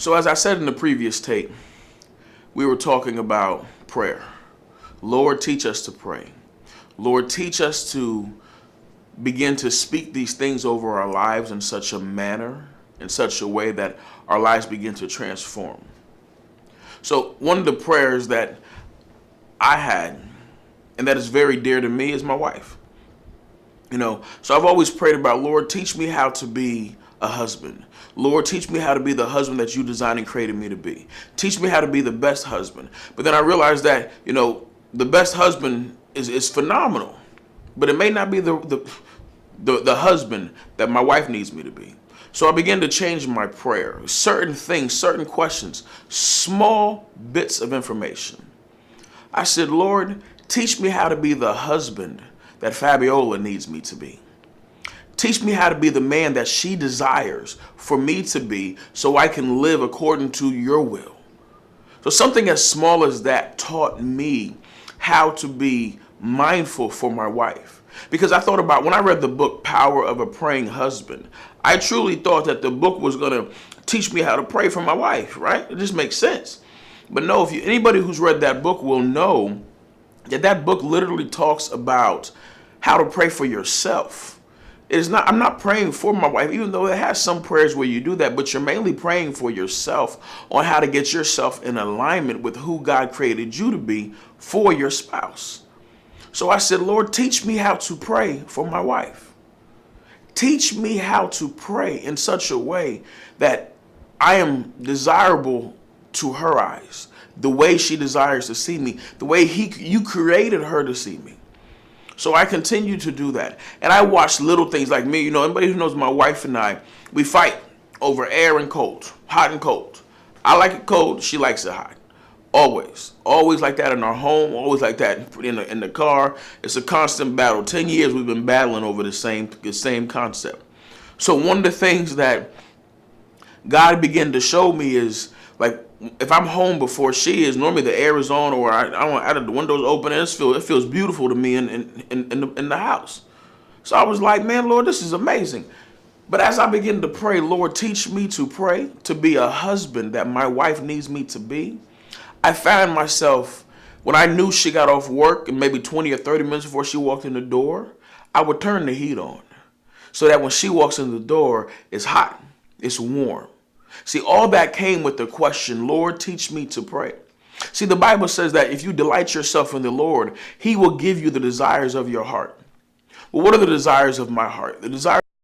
So as I said in the previous tape, we were talking about prayer. Lord, teach us to pray. Lord, teach us to begin to speak these things over our lives in such a manner, in such a way that our lives begin to transform. So one of the prayers that I had, and that is very dear to me, is my wife. So I've always prayed about, Lord, teach me how to be a husband. Lord, teach me how to be the husband that you designed and created me to be. Teach me how to be the best husband. But then I realized that, the best husband is phenomenal, but it may not be the husband that my wife needs me to be. So I began to change my prayer. Certain things, certain questions, small bits of information. I said, Lord, teach me how to be the husband that Fabiola needs me to be. Teach me how to be the man that she desires for me to be so I can live according to your will. So something as small as that taught me how to be mindful for my wife. Because I thought about, when I read the book, Power of a Praying Husband, I truly thought that the book was going to teach me how to pray for my wife, right? It just makes sense. But no, anybody who's read that book will know that that book literally talks about how to pray for yourself. I'm not praying for my wife, even though it has some prayers where you do that, but you're mainly praying for yourself on how to get yourself in alignment with who God created you to be for your spouse. So I said, Lord, teach me how to pray for my wife. Teach me how to pray in such a way that I am desirable to her eyes, the way she desires to see me, the way you created her to see me. So I continue to do that. And I watch little things like me, anybody who knows my wife and I, we fight over air and cold, hot and cold. I like it cold, she likes it hot. Always like that in our home, always like that in the car. It's a constant battle. 10 years we've been battling over the same concept. So one of the things that God began to show me is, like, if I'm home before she is, normally the air is on, or I want the windows open, and it feels beautiful to me in the house. So I was like, man, Lord, this is amazing. But as I begin to pray, Lord, teach me to pray, to be a husband that my wife needs me to be. I found myself, when I knew she got off work, and maybe 20 or 30 minutes before she walked in the door, I would turn the heat on so that when she walks in the door, it's hot, it's warm. See, all that came with the question, Lord, teach me to pray. See, the Bible says that if you delight yourself in the Lord, he will give you the desires of your heart. Well, what are the desires of my heart? The desires